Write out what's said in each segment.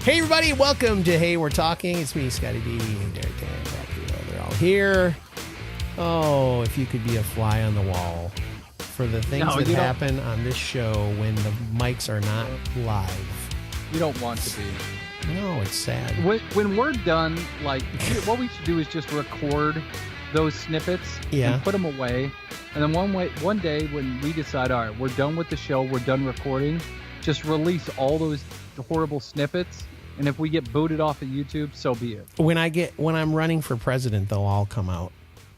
Hey everybody, welcome to Hey We're Talking. It's me, Scotty D, and Derek Dan, Rocky. They're all here. Oh, if you could be a fly on the wall for the things that happen on this show when the mics are not live. You don't want to be. No, it's sad. When we're done, like, what we should do is just record those snippets and put them away. And then one day when we decide, all right, we're done with the show, we're done recording, just release all those horrible snippets. And if we get booted off of YouTube, so be it. When I'm running for president, they'll all come out.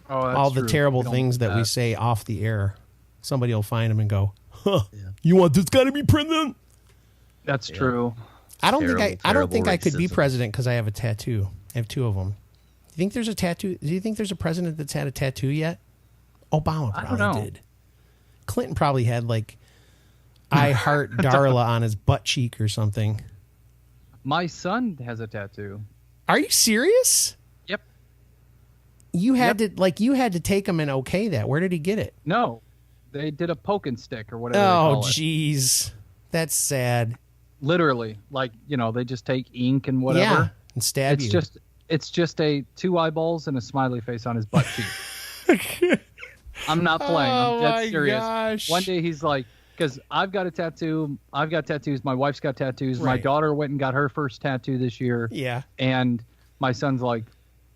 Oh, that's all true. The terrible things that we say off the air. Somebody will find them and go, "Huh, you want this guy to be president?" That's true. I don't think I could be president because I have a tattoo. I have two of them. Do you think there's a tattoo? Do you think there's a president that's had a tattoo yet? Obama probably did. Clinton probably had like "I heart Darla" on his butt cheek or something. My son has a tattoo. Are you serious? Yep. You had to take him and okay that. Where did he get it? No, they did a poke and stick or whatever. Oh, jeez, that's sad. Literally, like, they just take ink and whatever and stab you. It's just two eyeballs and a smiley face on his butt cheek. I'm not playing. I'm dead serious. Gosh. One day he's like, because I've got a tattoo. I've got tattoos. My wife's got tattoos. Right. My daughter went and got her first tattoo this year. Yeah. And my son's like,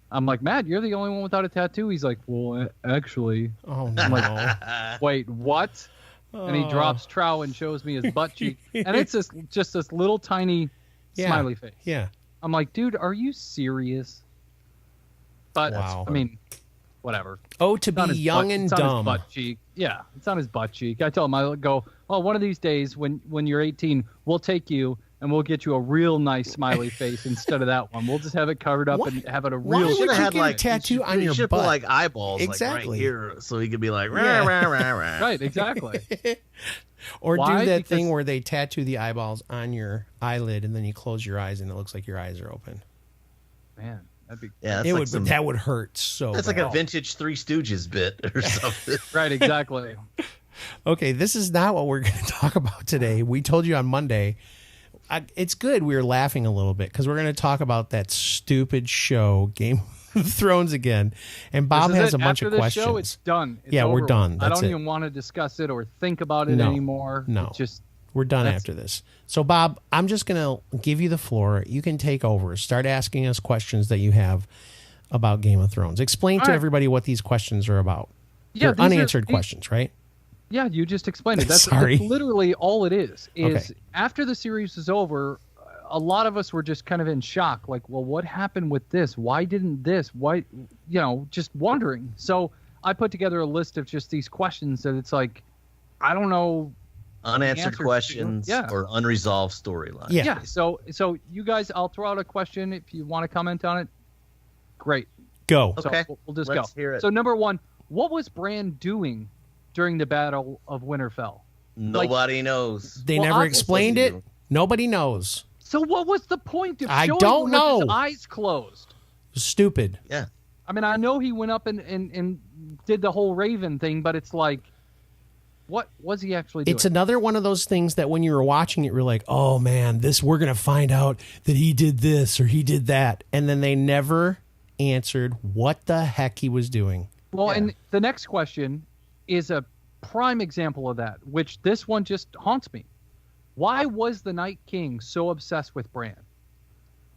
I'm like, Matt, you're the only one without a tattoo. He's like, well, actually. Oh, no. I'm like, wait, what? And he drops trow and shows me his butt cheek. And it's just this little tiny smiley face. Yeah. I'm like, dude, are you serious? But, wow. I mean, whatever. Oh, to be young and dumb. On his butt cheek. Yeah, it's on his butt cheek. I tell him, I go, well, one of these days when you're 18, we'll take you and we'll get you a real nice smiley face instead of that one. We'll just have it covered up and have it a real. Why would you had get a tattoo on your butt? Put like eyeballs exactly. like right here, so he could be like, rah, rah, rah, rah. Right, exactly. Or do that thing where they tattoo the eyeballs on your eyelid and then you close your eyes and it looks like your eyes are open. Man, that'd be that would hurt so That's bad. like a vintage Three Stooges bit or something. Right, exactly. Okay, this is not what we're going to talk about today. We told you on Monday. It's good we were laughing a little bit because we're going to talk about that stupid show, Game of Thrones again. And Bob has a bunch of questions. After the show, it's done. It's we're over. done. I don't even want to discuss it or think about it anymore. No, we're done after this. So, Bob, I'm just going to give you the floor. You can take over. Start asking us questions that you have about Game of Thrones. Explain to everybody what these questions are about. Yeah, they're unanswered questions, right? Yeah, you just explained it. That's literally all it is. After the series is over, a lot of us were just kind of in shock. Like, well, what happened with this? Why didn't this? Why, just wondering. So I put together a list of just these questions that it's like, I don't know. Unanswered questions or unresolved storyline. Yeah. So you guys, I'll throw out a question. If you want to comment on it, great. Go. So okay. We'll just Let's go. hear it. So number one, what was Bran doing during the Battle of Winterfell? Nobody knows. They never explained it. Nobody knows. So what was the point of I showing don't him know. with his eyes closed? Stupid. Yeah. I mean, I know he went up and did the whole Raven thing, but it's like, what was he actually doing? It's another one of those things that when you were watching it, you're like, oh man, we're going to find out that he did this or he did that. And then they never answered what the heck he was doing. Well, and the next question is a prime example of that, which this one just haunts me. Why was the Night King so obsessed with Bran?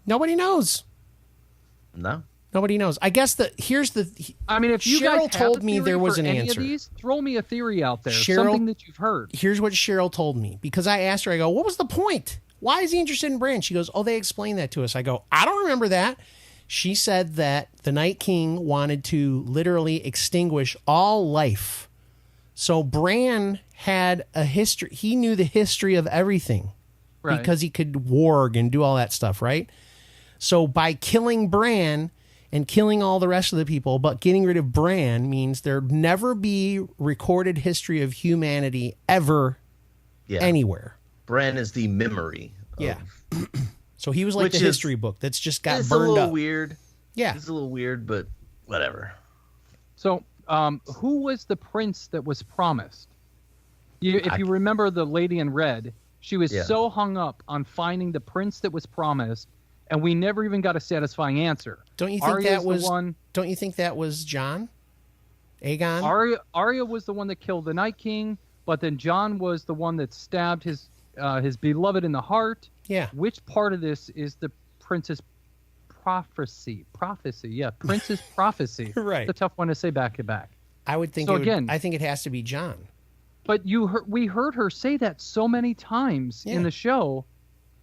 Nobody knows. No. Nobody knows. I guess I mean, if you Cheryl guys told me there was an any answer. Of these, throw me a theory out there, Cheryl, something that you've heard. Here's what Cheryl told me, because I asked her, I go, what was the point? Why is he interested in Bran? She goes, oh, they explained that to us. I go, I don't remember that. She said that the Night King wanted to literally extinguish all life. So Bran had a history. He knew the history of everything because he could warg and do all that stuff, right? So by killing Bran and killing all the rest of the people, but getting rid of Bran means there'd never be recorded history of humanity ever anywhere. Bran is the memory. So he was like the history book that's just got burned up. It's a little weird. Yeah. It's a little weird, but whatever. So who was the prince that was promised? If you remember the Lady in Red, She was so hung up on finding the prince that was promised, and we never even got a satisfying answer. Don't you think Don't you think that was Jon? Aegon? Arya was the one that killed the Night King, but then Jon was the one that stabbed his beloved in the heart. Yeah. Which part of this is the prince's prophecy? Yeah, prince's prophecy. Right. It's a tough one to say back to back. I would think. I think it has to be Jon. But we heard her say that so many times in the show,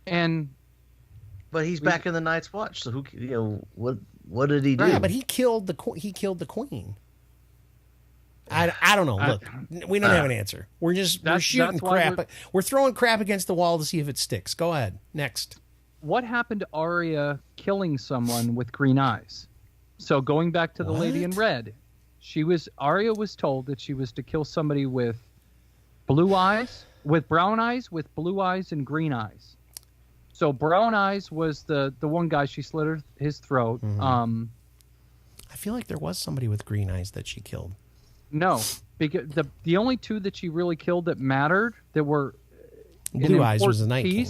but he's back in the Night's Watch. So what did he do? Yeah, but he killed the queen. I don't know. Look, we don't have an answer. We're shooting crap. We're throwing crap against the wall to see if it sticks. Go ahead. Next. What happened to Arya killing someone with green eyes? So going back to the Lady in Red, Arya was told that she was to kill somebody with blue eyes, with brown eyes, with blue eyes, and green eyes. So brown eyes was the one guy she slit his throat. Mm-hmm. I feel like there was somebody with green eyes that she killed. No, because the only two that she really killed that mattered, that were blue eyes was the Night King.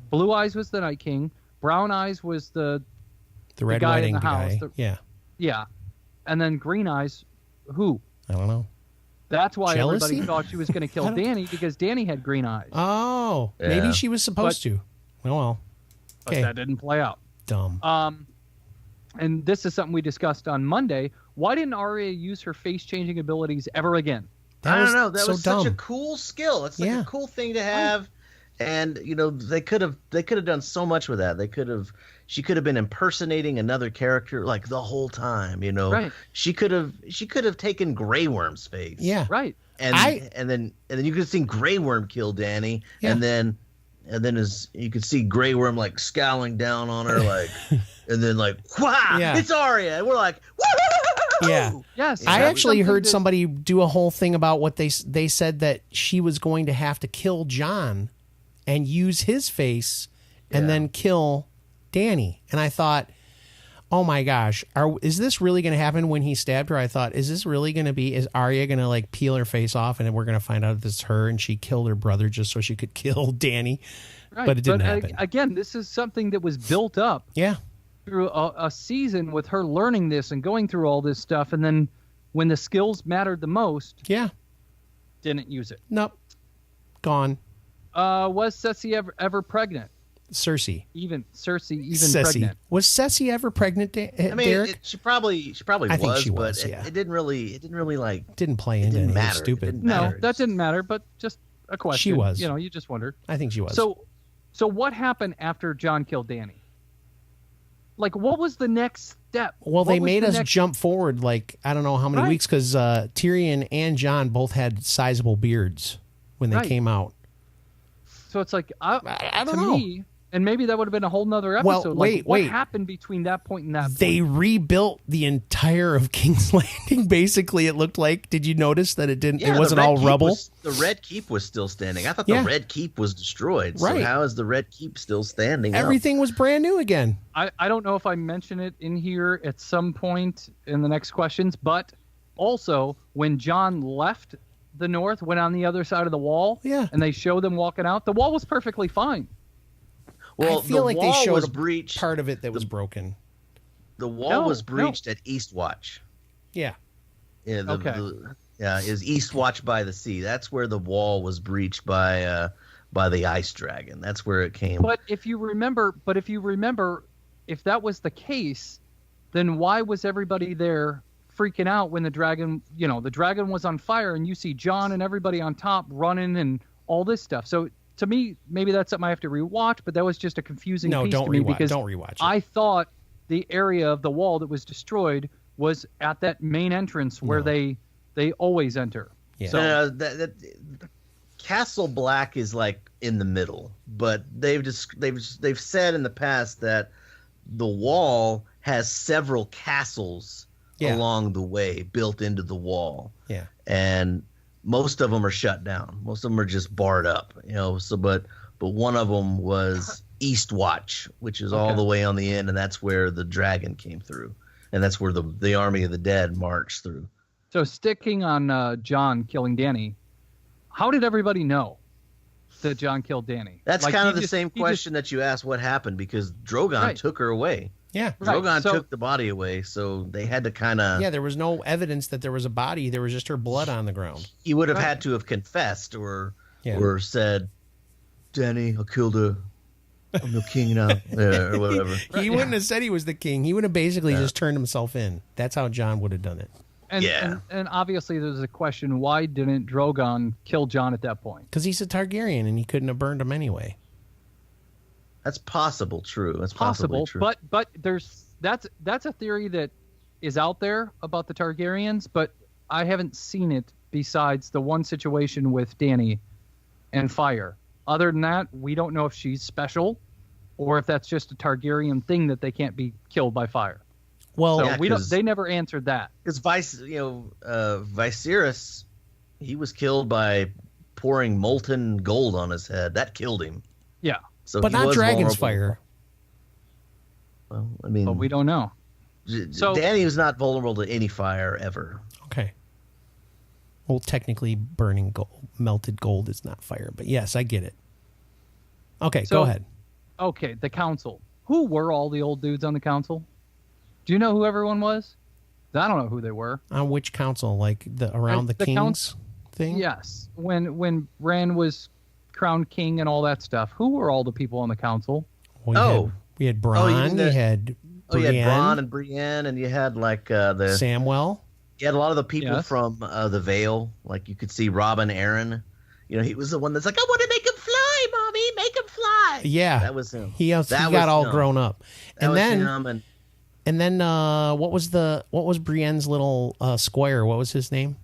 Blue eyes was the Night King. Brown eyes was the red guy wedding in the house. guy. Yeah. And then green eyes, who? I don't know. That's why everybody thought she was going to kill Dany, because Dany had green eyes. Oh, maybe she was supposed to. Oh, well. Okay. But that didn't play out. Dumb. And this is something we discussed on Monday. Why didn't Arya use her face-changing abilities ever again? I don't know. That was such a cool skill. It's like a cool thing to have. And they could have done so much with that. She could have been impersonating another character like the whole time. Right. She could have taken Grey Worm's face. Yeah, right. And then you could have seen Grey Worm kill Dany, and then as you could see Grey Worm like scowling down on her, like, and then like, wow, it's Arya, and we're like, woo! Yeah. Yes. I actually heard somebody do a whole thing about what they said that she was going to have to kill Jon and use his face and then kill Dany. And I thought, oh my gosh, is this really going to happen when he stabbed her? I thought, is Arya going to like peel her face off and then we're going to find out that it's her and she killed her brother just so she could kill Dany? Right. But it didn't happen. Again, this is something that was built up. Yeah. Through a season with her learning this and going through all this stuff, and then when the skills mattered the most, didn't use it. Nope, gone. Was Cersei ever pregnant? Cersei pregnant. Was Cersei ever pregnant? Derek? She probably I think she was, but it didn't really like didn't play into anything matter. stupid. That didn't matter. But just a question. She was. You just wondered. I think she was. So what happened after Jon killed Dany? Like, what was the next step? Well, they made us jump forward, like, I don't know how many weeks, because Tyrion and Jon both had sizable beards when they came out. So it's like, I don't know. Me, and maybe that would have been a whole nother episode. Well, what happened between that point and that point? They rebuilt the entire of King's Landing, basically, it looked like. Did you notice that it wasn't all rubble? The Red Keep was still standing. I thought the Red Keep was destroyed. Right. So how is the Red Keep still standing? Everything was brand new again. I don't know if I mention it in here at some point in the next questions, but also when Jon left the North, went on the other side of the wall, and they showed them walking out, the wall was perfectly fine. Well, I feel like they showed a part of it that was broken. The wall was breached at Eastwatch. Yeah. Is Eastwatch by the sea. That's where the wall was breached by the ice dragon. That's where it came. But if you remember, if that was the case, then why was everybody there freaking out when the dragon was on fire and you see Jon and everybody on top running and all this stuff? So to me, maybe that's something I have to rewatch, but that was just a confusing piece to me because don't rewatch it. I thought the area of the wall that was destroyed was at that main entrance where they always enter. Yeah. So that Castle Black is like in the middle, but they've said in the past that the wall has several castles along the way built into the wall. Yeah. And most of them are shut down. Most of them are just barred up, So, but one of them was Eastwatch, which is all the way on the end, and that's where the dragon came through, and that's where the army of the dead marched through. So, sticking on Jon killing Dany, how did everybody know? that Jon killed Dany. That's kind of the same question that you asked what happened, because Drogon took her away. Yeah. Drogon took the body away, so they had to kind of... Yeah, there was no evidence that there was a body. There was just her blood on the ground. He would have had to have confessed or said, Dany, I killed her. I'm the king now. Or whatever. He wouldn't have said he was the king. He would have basically just turned himself in. That's how Jon would have done it. And obviously there's a question, why didn't Drogon kill Jon at that point? Because he's a Targaryen and he couldn't have burned him anyway. That's possible, true. That's possible, true. But that's a theory that is out there about the Targaryens, but I haven't seen it besides the one situation with Dany and fire. Other than that, we don't know if she's special or if that's just a Targaryen thing that they can't be killed by fire. Well, so they never answered that. Because Viserys, he was killed by pouring molten gold on his head. That killed him. Yeah. So but not dragon's fire. Well, I mean, but we don't know. So Dany was not vulnerable to any fire ever. Okay. Well, technically, burning gold, melted gold is not fire, but yes, I get it. Okay, go ahead. Okay, the council. Who were all the old dudes on the council? Do you know who everyone was? I don't know who they were. On which council? Like around the kings thing? Yes. When Bran was crowned king and all that stuff. Who were all the people on the council? Well, we had Bronn. You had Brienne. You had Bronn and Brienne, and you had like the Samwell. You had a lot of the people from the Vale. Like you could see Robin Arryn. You know, he was the one that's like, I want to make him fly, mommy, make him fly. Yeah, that was him. He got all grown up, and then what was Brienne's little squire? What was his name?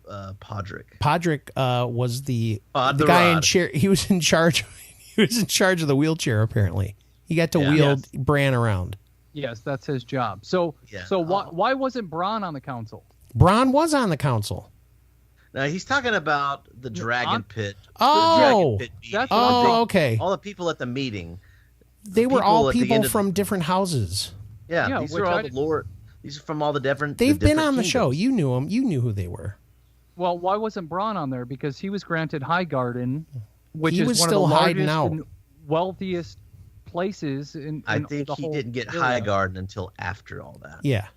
Podrick. Podrick was the guy in chair. He was in charge. He was in charge of the wheelchair. Apparently, he got to wield Bran around. Yes, that's his job. So why wasn't Bronn on the council? Bronn was on the council. Now he's talking about the dragon pit. Oh, okay. All the people at the meeting. They were all people from different houses. Yeah, these are all the lord. These are from all the different. They've been on the show. You knew them. You knew who they were. Well, why wasn't Bronn on there? Because he was granted Highgarden, which is one still of the hiding largest out. and wealthiest places in I think he didn't get Highgarden until after all that. Yeah.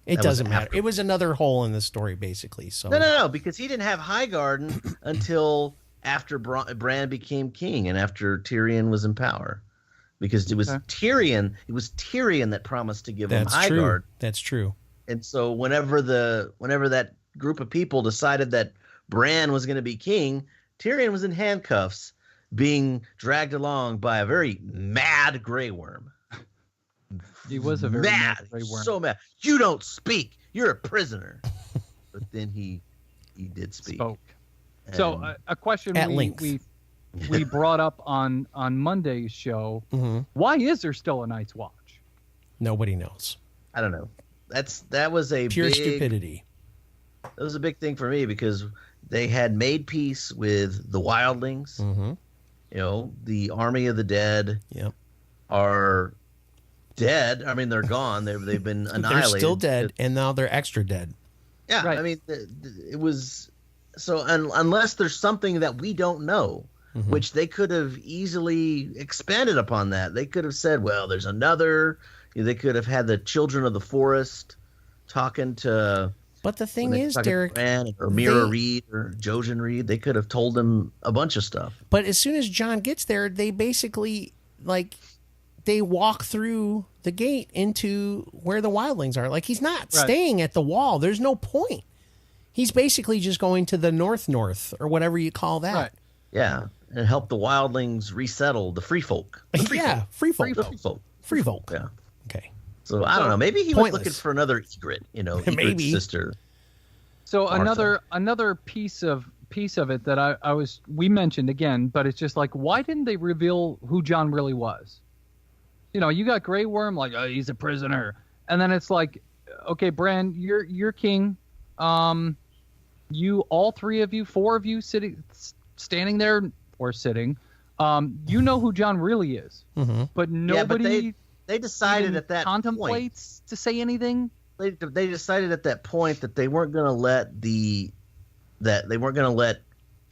It doesn't matter. It was another hole in the story, basically. So No, because he didn't have Highgarden until after Bran became king and after Tyrion was in power. Because it was Tyrion that promised to give him Highgarden. That's true. And so whenever that group of people decided that Bran was going to be king, Tyrion was in handcuffs, being dragged along by a very mad Grey Worm. He was a very mad Grey Worm. So mad. You don't speak. You're a prisoner. But then he did speak. Spoke. So a question we brought up on Monday's show. Mm-hmm. Why is there still a Night's Watch? Nobody knows. I don't know. That was a pure stupidity. That was a big thing for me because they had made peace with the wildlings. Mm-hmm. You know, the army of the dead are dead. I mean, they're gone. They've been annihilated. They're still dead, and now they're extra dead. Yeah, right. I mean, it was so. Unless there's something that we don't know, which they could have easily expanded upon that. They could have said, "Well, there's another." They could have had the children of the forest talking to. But the thing is, Derek, or Mira Reed or Jojen Reed, they could have told them a bunch of stuff. But as soon as Jon gets there, they basically they walk through the gate into where the wildlings are. Like he's not staying at the wall. There's no point. He's basically just going to the north or whatever you call that. Right. Yeah, and help the wildlings resettle the free folk. Free folk. Yeah. Okay. So I don't know. Maybe he was looking for another Ygritte. You know, Ygritte's sister. So another piece of it that we mentioned again, but it's just like, why didn't they reveal who Jon really was? You know, you got Grey Worm, like, oh, he's a prisoner, and then it's like, okay, Bran, you're king. You, all three of you, four of you standing there or sitting, you know who Jon really is, but nobody. They decided at that contemplates point to say anything. They decided at that point that they weren't going to let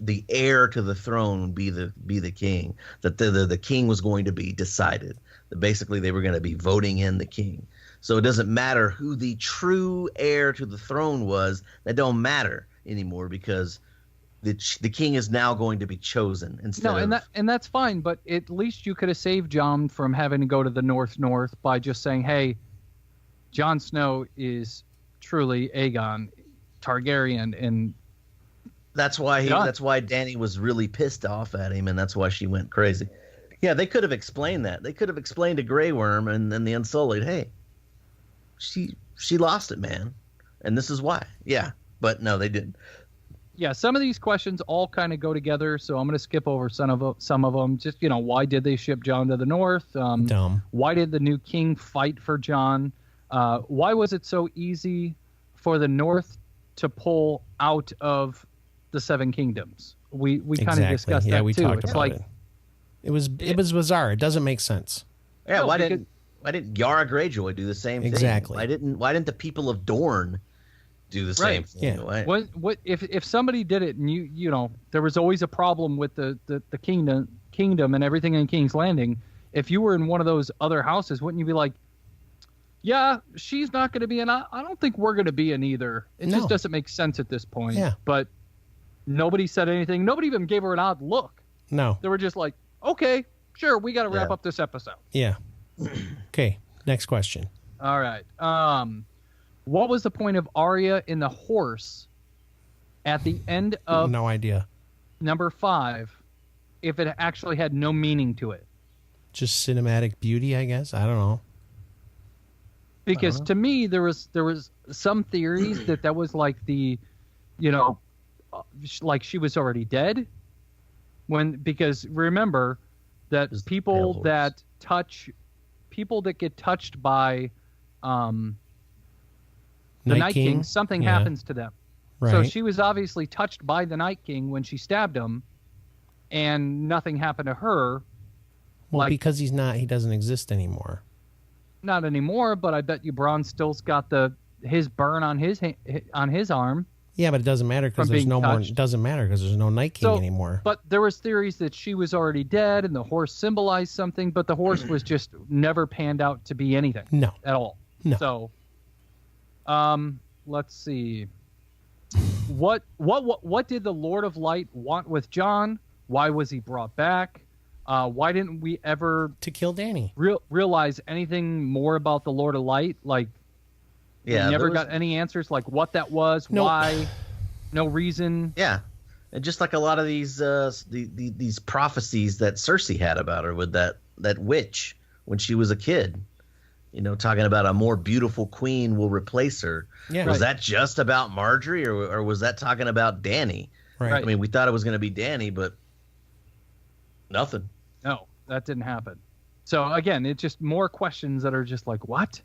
the heir to the throne be the king, that the king was going to be decided, that basically they were going to be voting in the king. So it doesn't matter who the true heir to the throne was. That don't matter anymore, because the king is now going to be chosen instead of... and that's fine, but at least you could have saved Jon from having to go to the North by just saying, hey, Jon Snow is truly Aegon Targaryen, and that's why Dany was really pissed off at him, and that's why she went crazy. Yeah, they could have explained that. They could have explained to Grey Worm and then the Unsullied, hey, she lost it, man, and this is why. Yeah, but no, they didn't. Yeah, some of these questions all kind of go together, so I'm going to skip over some of them. Just, why did they ship Jon to the North? Dumb. Why did the new king fight for Jon? Why was it so easy for the North to pull out of the Seven Kingdoms? We kind of discussed that, we too. Talked about it. It was bizarre. It doesn't make sense. Yeah, why didn't Yara Greyjoy do the same thing? Exactly. Why didn't the people of Dorne do the same thing? Yeah. What if somebody did it, and you know there was always a problem with the kingdom and everything in King's Landing. If you were in one of those other houses, wouldn't you be like, yeah, she's not going to be in. I don't think we're going to be in either. It just doesn't make sense at this point. Yeah. But nobody said anything. Nobody even gave her an odd look. No. They were just like, okay, sure, we got to wrap up this episode. Yeah. Okay. Next question. All right. What was the point of Arya in the horse at the end of no idea number 5 if it actually had no meaning to it? Just cinematic beauty, I guess. I don't know. Because to me, there was some theories that was like the, like she was already dead. Because remember that people that get touched by the Night King, something happens to them. Right. So she was obviously touched by the Night King when she stabbed him, and nothing happened to her. Well, because he doesn't exist anymore. Not anymore, but I bet you Bronn still's got his burn on his arm. Yeah, but it doesn't matter because there's no more. It doesn't matter because there's no Night King anymore. But there was theories that she was already dead, and the horse symbolized something, but the horse was just never panned out to be anything. No, at all. No. So, let's see. What did the Lord of Light want with Jon? Why was he brought back? Why didn't we ever to kill Dany? Realize anything more about the Lord of Light? Like, we never got any answers, like what that was, why, no reason. Yeah, and just like a lot of these these prophecies that Cersei had about her with that witch when she was a kid. Talking about a more beautiful queen will replace her. Yeah. Was that just about Marjorie, or was that talking about Dany? Right. I mean, we thought it was going to be Dany, but nothing. No, that didn't happen. So again, it's just more questions that are just like, what?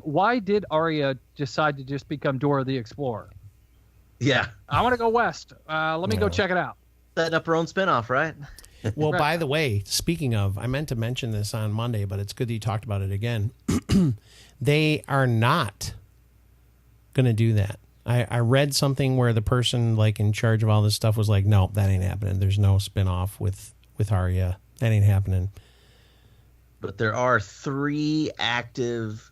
Why did Arya decide to just become Dora the Explorer? Yeah. I want to go west. Let me go check it out. Setting up her own spinoff, right? Well, by the way, speaking of, I meant to mention this on Monday, but it's good that you talked about it again. They are not going to do that. I read something where the person like in charge of all this stuff was like, no, that ain't happening. There's no spinoff with Arya. That ain't happening. But there are 3 active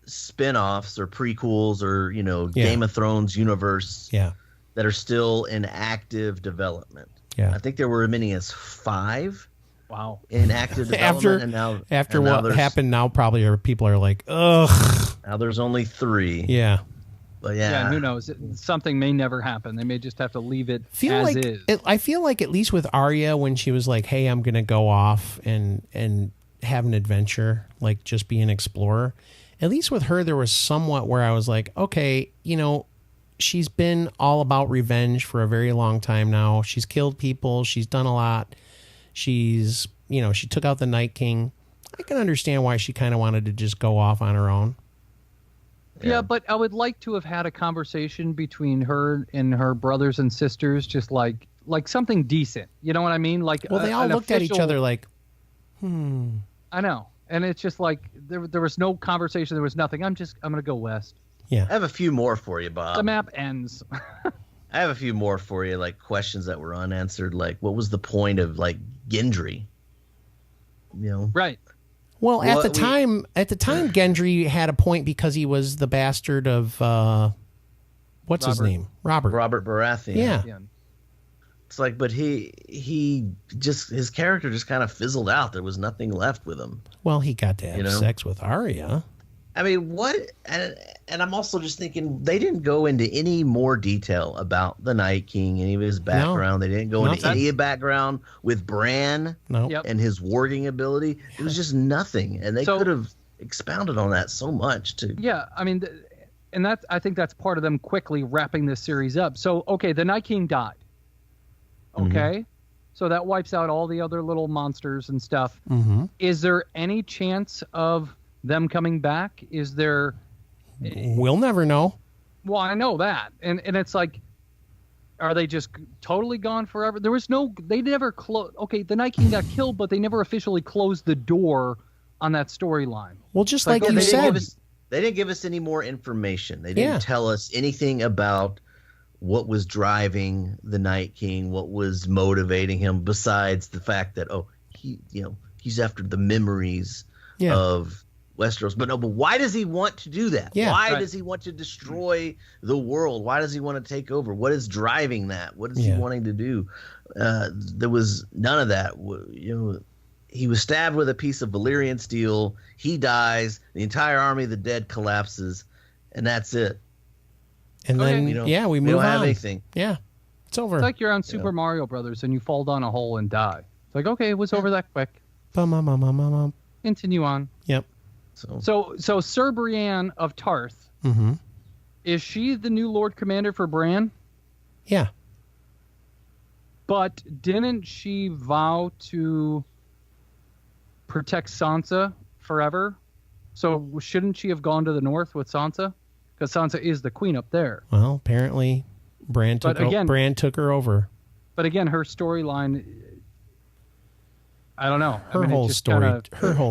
spinoffs or prequels or, Game of Thrones universe that are still in active development. Yeah. I think there were as many as 5. Wow. In active development. After what happened now, probably people are like, ugh. Now there's only 3. Yeah. But yeah, who knows? Something may never happen. They may just have to leave it is. I feel like at least with Arya, when she was like, hey, I'm going to go off and have an adventure, like just be an explorer. At least with her, there was somewhat where I was like, okay, she's been all about revenge for a very long time now. She's killed people. She's done a lot. She's, she took out the Night King. I can understand why she kind of wanted to just go off on her own. Yeah, but I would like to have had a conversation between her and her brothers and sisters, just like something decent. You know what I mean? Like, well, they all looked at each other like, I know. And it's just like there was no conversation. There was nothing. I'm going to go west. Yeah. I have a few more for you, Bob. The map ends. I have a few more for you, like questions that were unanswered. Like, what was the point of like Gendry? You know, right? Well, at the time, Gendry had a point because he was the bastard of what's his name? Robert Baratheon. Yeah. It's like, but he just, his character just kind of fizzled out. There was nothing left with him. Well, he got to have sex with Arya. I mean, what? And I'm also just thinking they didn't go into any more detail about the Night King, any of his background. They didn't go into any background with Bran and his warging ability. It was just nothing, and they could have expounded on that so much too. Yeah, I mean, and I think that's part of them quickly wrapping this series up. So, okay, the Night King died. Okay, so that wipes out all the other little monsters and stuff. Is there any chance of them coming back? Is there? We'll never know. Well, I know that, and it's like, are they just totally gone forever? There was no. They never closed. Okay, the Night King got killed, but they never officially closed the door on that storyline. Well, just like you said, they didn't give us any more information. They didn't tell us anything about what was driving the Night King, what was motivating him, besides the fact that he's after the memories of Westeros. But why does he want to do that? Why does he want to destroy the world? Why does he want to take over? What is driving that? What is he wanting to do? There was none of that. He was stabbed with a piece of Valyrian steel. He dies. The entire army of the dead collapses, and that's it. And then we move on. We don't have anything. Yeah, it's over. It's like you're on Super Mario Brothers and you fall down a hole and die. It's like, okay, it was over that quick. Continue on. Yep. So Sir Brienne of Tarth, is she the new Lord Commander for Bran? Yeah. But didn't she vow to protect Sansa forever? So shouldn't she have gone to the north with Sansa? Because Sansa is the queen up there. Well, apparently Bran took her over. But again, her storyline, I don't know. Her whole story.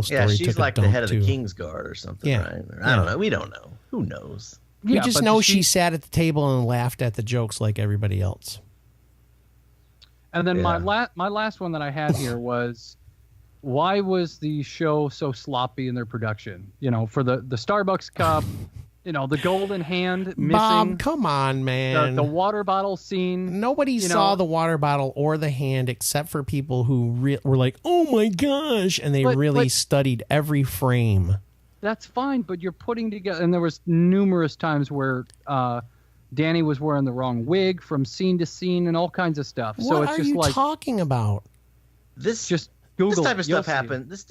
Yeah, she's like the head of the Kingsguard or something, right? I don't know. We don't know. Who knows? We just know she sat at the table and laughed at the jokes like everybody else. And then my last one that I had here was, why was the show so sloppy in their production? For the Starbucks cup. The golden hand missing. Bob, come on, man. The water bottle scene. Nobody saw the water bottle or the hand except for people who were like, oh my gosh. And they really studied every frame. That's fine, but you're putting together. And there was numerous times where Danny was wearing the wrong wig from scene to scene and all kinds of stuff. What are you talking about? Just Google this type of stuff happens. This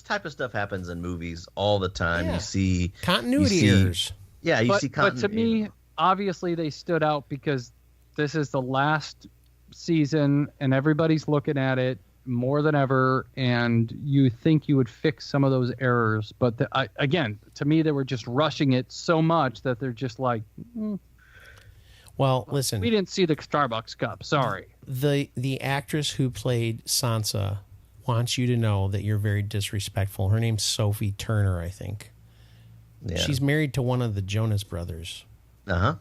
type of stuff happens in movies all the time. You see continuity errors. Yeah, you see continuity. But to me, obviously, they stood out because this is the last season, and everybody's looking at it more than ever. And you think you would fix some of those errors, but again, to me, they were just rushing it so much that they're just like. Well, listen. We didn't see the Starbucks cup. Sorry. The actress who played Sansa wants you to know that you're very disrespectful. Her name's Sophie Turner, I think. Yeah. She's married to one of the Jonas brothers.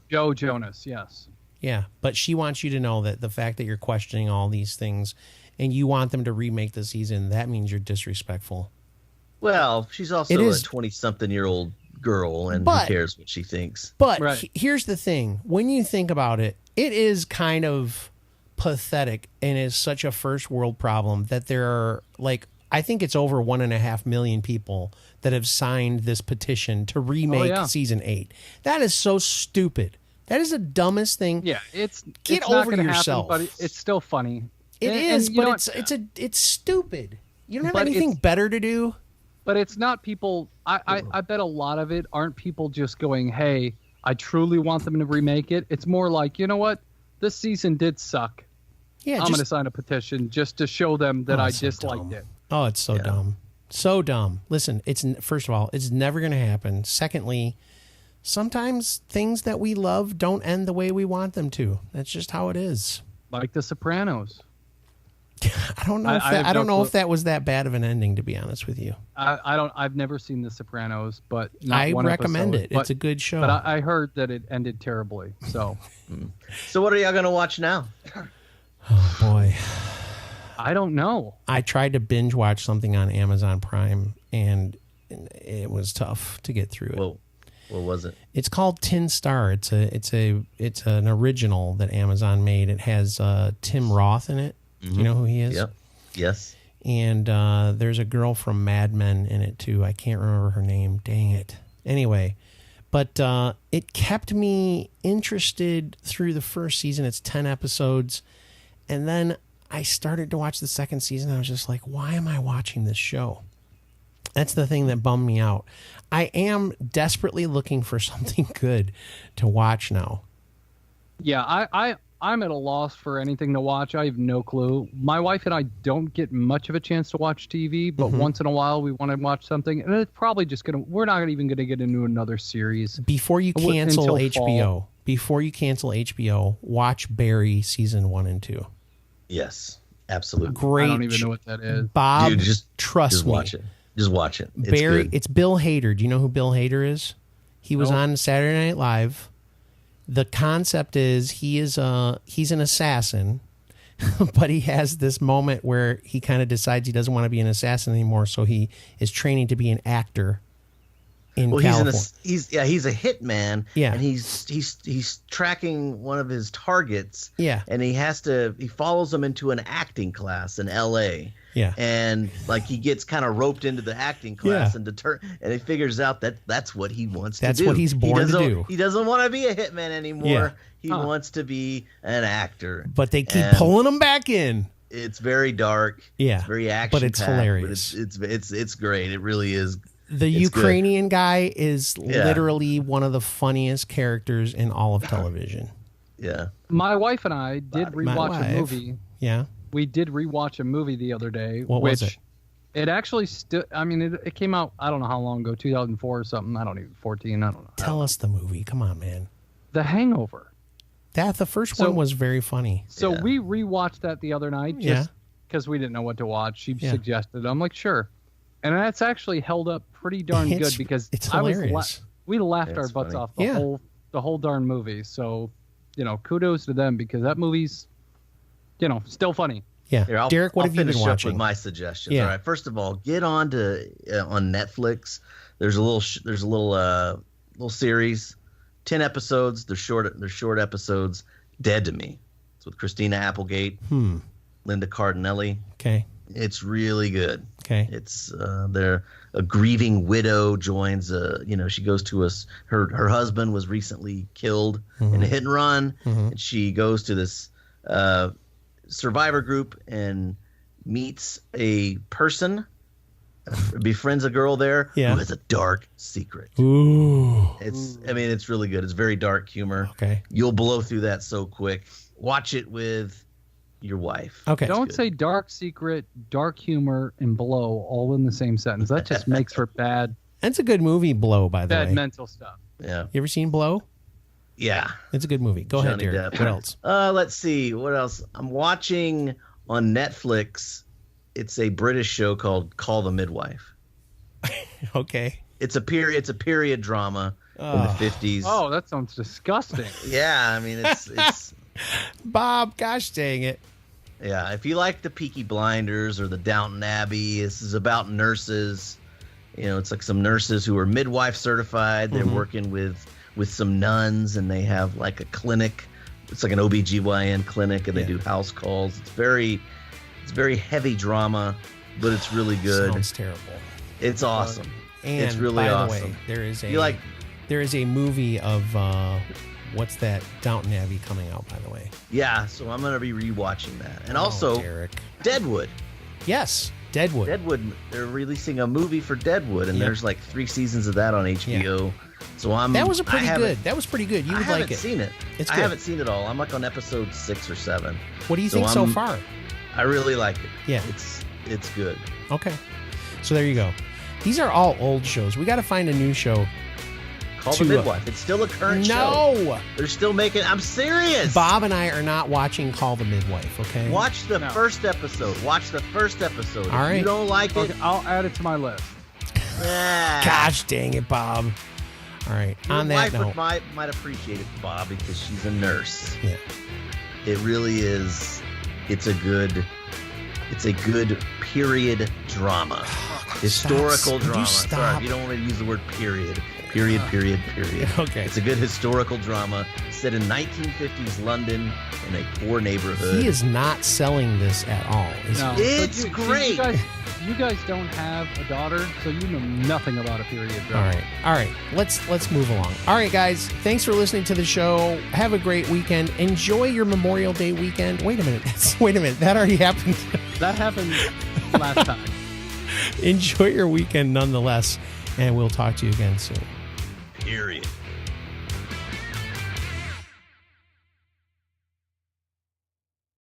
Joe Jonas, yes. Yeah, but she wants you to know that the fact that you're questioning all these things and you want them to remake the season, that means you're disrespectful. Well, she's also a 20-something-year-old girl, and who cares what she thinks? But here's the thing. When you think about it, it is kind of pathetic and is such a first world problem that there are, I think it's over 1.5 million people that have signed this petition to remake season 8. That is so stupid. That is the dumbest thing. Yeah, get over yourself. Happen, but it's still funny. It is, but it's stupid. You don't have anything better to do. But it's not people. I bet a lot of it aren't people just going, "Hey, I truly want them to remake it." It's more like, you know what, this season did suck. Yeah, I'm going to sign a petition just to show them that I disliked it. Oh, it's so dumb. So dumb. Listen, first of all, it's never going to happen. Secondly, sometimes things that we love don't end the way we want them to. That's just how it is. Like The Sopranos. I don't know. I don't know if that was that bad of an ending, to be honest with you. I've never seen The Sopranos, but I recommend it. It's a good show. But I heard that it ended terribly. So, so what are y'all gonna watch now? Oh boy, I don't know. I tried to binge watch something on Amazon Prime, and it was tough to get through it. Whoa. What was it? It's called Tin Star. It's an original that Amazon made. It has Tim Roth in it. Mm-hmm. Do you know who he is? Yep. Yes. And there's a girl from Mad Men in it too. I can't remember her name. Dang it. Anyway, but it kept me interested through the first season. It's 10 episodes. And then I started to watch the second season. I was just like, why am I watching this show? That's the thing that bummed me out. I am desperately looking for something good to watch now. Yeah, I'm at a loss for anything to watch. I have no clue. My wife and I don't get much of a chance to watch TV, but once in a while we want to watch something. And it's probably just we're not even going to get into another series. Before you cancel HBO, watch Barry season 1 and 2. Yes, absolutely. Great. I don't even know what that is. Bob, dude, trust me. Watch it. Just watch it. It's Barry, good. It's Bill Hader. Do you know who Bill Hader is? He was on Saturday Night Live. The concept is he's an assassin, but he has this moment where he kind of decides he doesn't want to be an assassin anymore, so he is training to be an actor in California. He's a hitman. Yeah. And he's tracking one of his targets. Yeah. And he follows him into an acting class in LA. Yeah. And like he gets kind of roped into the acting class and he figures out that that's what he wants to do. That's what he's born to do. He doesn't want to be a hitman anymore. Yeah. He wants to be an actor. But they keep pulling him back in. It's very dark. Yeah. It's very action-packed. But it's hilarious. But it's great. It really is. The Ukrainian guy is literally one of the funniest characters in all of television. Yeah. My wife and I did rewatch a movie. Yeah. We did rewatch a movie the other day. What was it? It actually it came out, I don't know how long ago, 2004 or something. 14, I don't know. Tell us the movie. Come on, man. The Hangover. The first one was very funny. So we rewatched that the other night just because we didn't know what to watch. She suggested it. I'm like, sure. And that's actually held up pretty darn good because it's hilarious. We laughed our butts off the whole darn movie. So, kudos to them because that movie's, still funny. Yeah. Here, Derek, what have you been watching? With my suggestions. Yeah. All right. First of all, get on Netflix. There's a little series, 10 episodes. They're short episodes. Dead to Me. It's with Christina Applegate, Linda Cardinelli. Okay. It's really good. Okay. It's a grieving widow joins she goes to her husband was recently killed in a hit and run, and she goes to this survivor group and meets a person, befriends a girl there who has a dark secret. Ooh. It's really good. It's very dark humor. Okay. You'll blow through that so quick. Watch it with your wife. Okay. Don't say dark secret, dark humor, and blow all in the same sentence. That just makes for bad. That's a good movie, Blow, by the way. Bad mental stuff. Yeah. You ever seen Blow? Yeah. It's a good movie. Go ahead, Derek. What else? Let's see. What else? I'm watching on Netflix. It's a British show called Call the Midwife. Okay. It's a period drama in the 50s. Oh, that sounds disgusting. Yeah, it's Bob, gosh dang it. Yeah, if you like the Peaky Blinders or the Downton Abbey, this is about nurses. It's like some nurses who are midwife certified. They're working with some nuns, and they have like a clinic. It's like an OBGYN clinic, and they do house calls. It's very heavy drama, but it's really good. Sounds terrible. It's awesome. And it's really by awesome. The way, there is a movie of what's that Downton Abbey coming out, by the way. Yeah, so I'm gonna be rewatching that, and also Derek. Deadwood. Yes, Deadwood. They're releasing a movie for Deadwood, and there's like 3 seasons of that on HBO. So that was pretty good. That was pretty good. You would like it. I haven't seen it. It's I good. haven't seen it all. I'm like on episode 6 or 7. What do you think so far? I really like it. Yeah, it's good. Okay, so there you go. These are all old shows. We got to find a new show. Call the Midwife. It's still a current show. No. They're still making. I'm serious. Bob and I are not watching Call the Midwife, okay? Watch the first episode. Watch the first episode. All right. If you don't like it, I'll add it to my list. Gosh dang it, Bob. All right. Your on that note, might appreciate it, Bob, because she's a nurse. Yeah. It really is. It's a good period drama. Historical drama. Sorry, you don't want to use the word period. Period. Okay. It's a good historical drama set in 1950s London in a poor neighborhood. He is not selling this at all. No. It's great. You guys don't have a daughter, so you know nothing about a period drama. All right. Let's move along. All right, guys. Thanks for listening to the show. Have a great weekend. Enjoy your Memorial Day weekend. Wait a minute. That already happened. That happened last time. Enjoy your weekend nonetheless, and we'll talk to you again soon. Period.